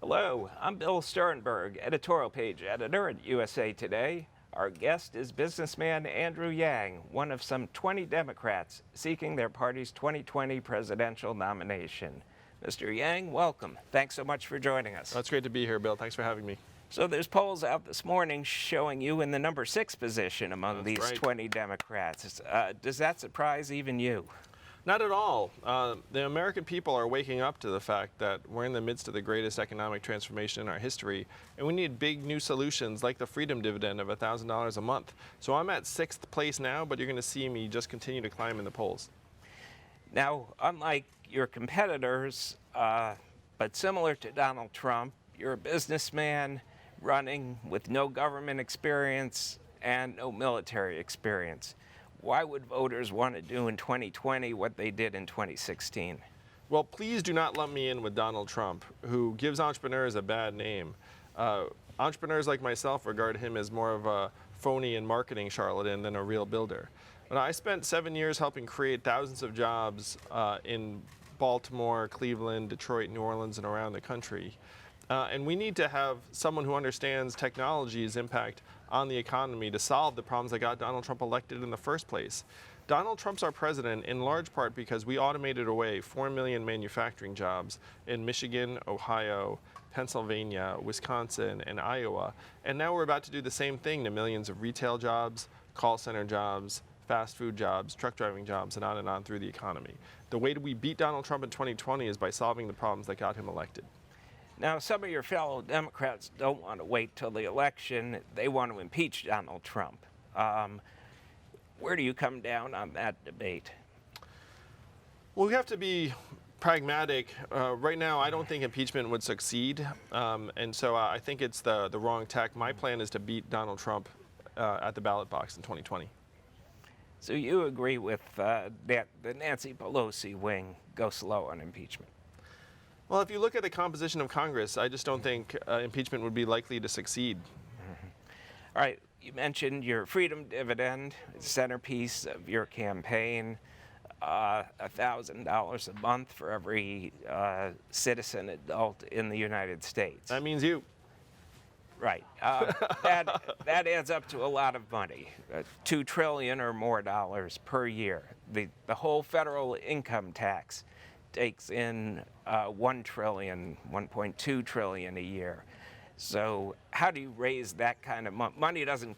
Hello, I'm Bill Sternberg, editorial page editor at USA Today. Our guest is businessman Andrew Yang, one of some 20 Democrats seeking their party's 2020 presidential nomination. Mr. Yang, welcome. Thanks so much for joining us. Oh, it's great to be here, Bill. Thanks for having me. So there's polls out this morning showing you in the number 6 position among these right. 20 Democrats. Does that surprise even you? Not at all. The American people are waking up to the fact that we're in the midst of the greatest economic transformation in our history, and we need big new solutions like the Freedom Dividend of $1,000 a month. So I'm at 6th place now, but you're going to see me just continue to climb in the polls. Now, unlike your competitors, but similar to Donald Trump, you're a businessman running with no government experience and no military experience. Why would voters want to do in 2020 what they did in 2016? Well, please do not lump me in with Donald Trump, who gives entrepreneurs a bad name. Entrepreneurs like myself regard him as more of a phony and marketing charlatan than a real builder. But I spent 7 years helping create thousands of jobs in Baltimore, Cleveland, Detroit, New Orleans, and around the country. And we need to have someone who understands technology's impact on the economy to solve the problems that got Donald Trump elected in the first place. Donald Trump's our president in large part because we automated away 4 million manufacturing jobs in Michigan, Ohio, Pennsylvania, Wisconsin, and Iowa. And now we're about to do the same thing to millions of retail jobs, call center jobs, fast food jobs, truck driving jobs, and on through the economy. The way we beat Donald Trump in 2020 is by solving the problems that got him elected. Now, some of your fellow Democrats don't want to wait till the election. They want to impeach Donald Trump. Where do you come down on that debate? Well, we have to be pragmatic. Right now, I don't think impeachment would succeed, and so I think it's the wrong tack. My plan is to beat Donald Trump at the ballot box in 2020. So you agree with that the Nancy Pelosi wing go slow on impeachment? Well, if you look at the composition of Congress, I just don't think impeachment would be likely to succeed. All right, you mentioned your Freedom Dividend, centerpiece of your campaign, $1,000 a month for every citizen adult in the United States. That means you. Right. That adds up to a lot of money, $2 trillion or more dollars per year. The whole federal income tax takes in $1 trillion, $1.2 trillion a year. So how do you raise that kind of money? Money doesn't,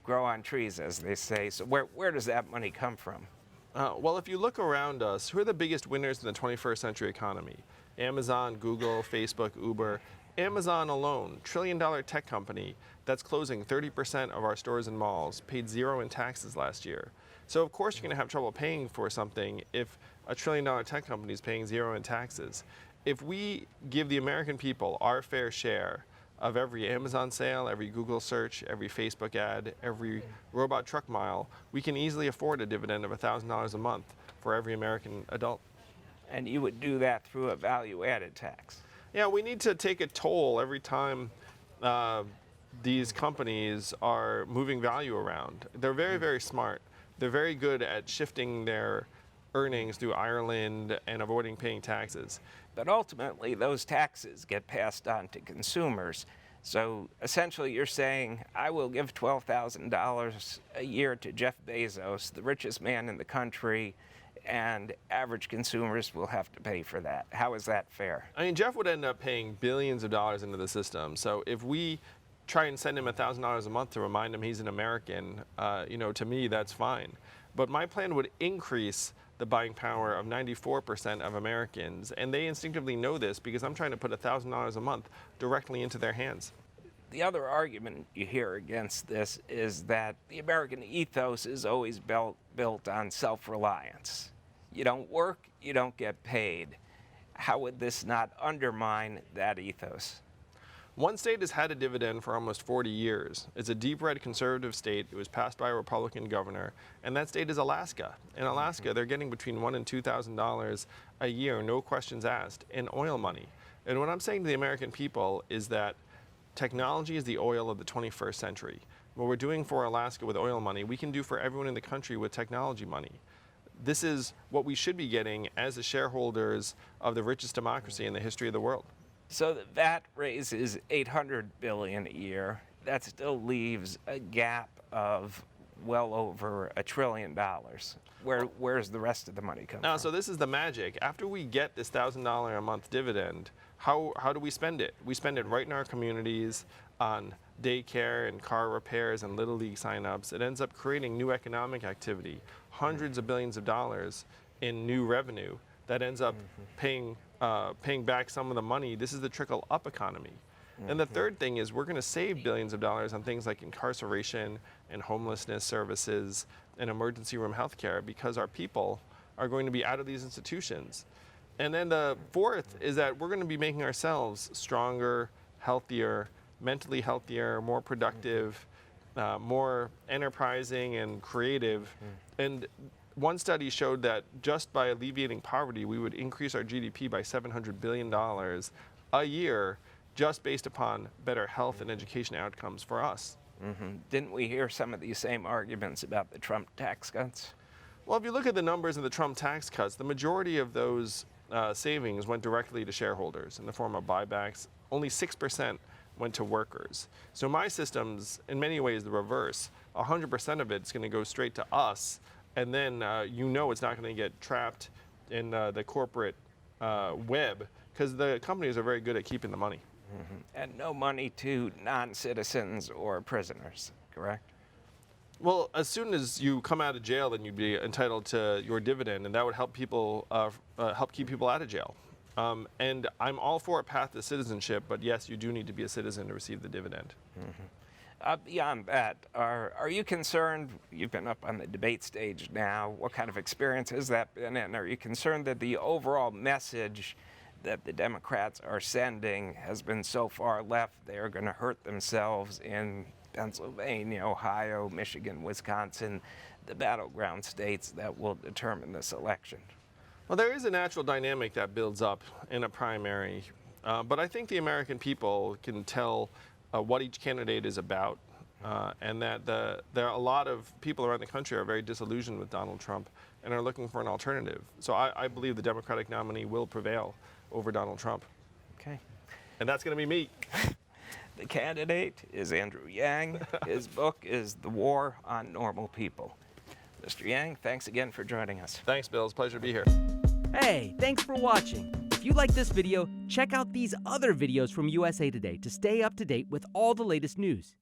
grow on trees, as they say. So where does that money come from? Well, if you look around us, who are the biggest winners in the 21st century economy? Amazon, Google, Facebook, Uber. Amazon alone, trillion-dollar tech company that's closing 30% of our stores and malls, paid zero in taxes last year. So of course you're going to have trouble paying for something if a trillion-dollar tech company is paying zero in taxes. If we give the American people our fair share of every Amazon sale, every Google search, every Facebook ad, every robot truck mile, we can easily afford a dividend of $1,000 a month for every American adult. And you would do that through a value-added tax? Yeah, we need to take a toll every time these companies are moving value around. They're very, very smart. They're very good at shifting their earnings through Ireland and avoiding paying taxes. But ultimately, those taxes get passed on to consumers. So essentially, you're saying, I will give $12,000 a year to Jeff Bezos, the richest man in the country, and average consumers will have to pay for that. How is that fair? I mean, Jeff would end up paying billions of dollars into the system. So if we try and send him $1,000 a month to remind him he's an American, to me, that's fine. But my plan would increase the buying power of 94% of Americans. And they instinctively know this because I'm trying to put $1,000 a month directly into their hands. The other argument you hear against this is that the American ethos is always built on self-reliance. You don't work, you don't get paid. How would this not undermine that ethos? One state has had a dividend for almost 40 years. It's a deep red conservative state. It was passed by a Republican governor, and that state is Alaska. In Alaska, they're getting between $1,000 and $2,000 a year, no questions asked, in oil money. And what I'm saying to the American people is that technology is the oil of the 21st century. What we're doing for Alaska with oil money, we can do for everyone in the country with technology money. This is what we should be getting as the shareholders of the richest democracy in the history of the world. So that raises $800 billion a year. That still leaves a gap of well over $1 trillion. Where's the rest of the money come Now, from? so this is the magic. After we get this $1,000 a month dividend, how do we spend it? We spend it right in our communities on daycare and car repairs and Little League signups. It ends up creating new economic activity, hundreds of billions of dollars in new revenue that ends up paying back some of the money. This is the trickle-up economy. And the third thing is we're going to save billions of dollars on things like incarceration and homelessness services and emergency room health care because our people are going to be out of these institutions. And then the fourth is that we're going to be making ourselves stronger, healthier, mentally healthier, more productive, more enterprising and creative. And one study showed that just by alleviating poverty, we would increase our GDP by $700 billion a year just based upon better health and education outcomes for us. Didn't we hear some of these same arguments about the Trump tax cuts? Well, if you look at the numbers of the Trump tax cuts, the majority of those savings went directly to shareholders in the form of buybacks. Only 6% went to workers. So my system's in many ways the reverse. 100% of it's going to go straight to us, and then it's not going to get trapped in the corporate web because the companies are very good at keeping the money. And no money to non-citizens or prisoners, correct? Well, as soon as you come out of jail, then you'd be entitled to your dividend, and that would help people help keep people out of jail. And I'm all for a path to citizenship, but yes, you do need to be a citizen to receive the dividend. Beyond that, are you concerned? You've been up on the debate stage now. What kind of experience has that been? And are you concerned that the overall message that the Democrats are sending has been so far left they are going to hurt themselves in Pennsylvania, Ohio, Michigan, Wisconsin, the battleground states that will determine this election? Well, there is a natural dynamic that builds up in a primary, but I think the American people can tell what each candidate is about, and that there are a lot of people around the country are very disillusioned with Donald Trump and are looking for an alternative. So I believe the Democratic nominee will prevail over Donald Trump. Okay. And that's going to be me. The candidate is Andrew Yang. His book is The War on Normal People. Mr. Yang, thanks again for joining us. Thanks, Bill. It's a pleasure to be here. Hey, thanks for watching. If you like this video, check out these other videos from USA Today to stay up to date with all the latest news.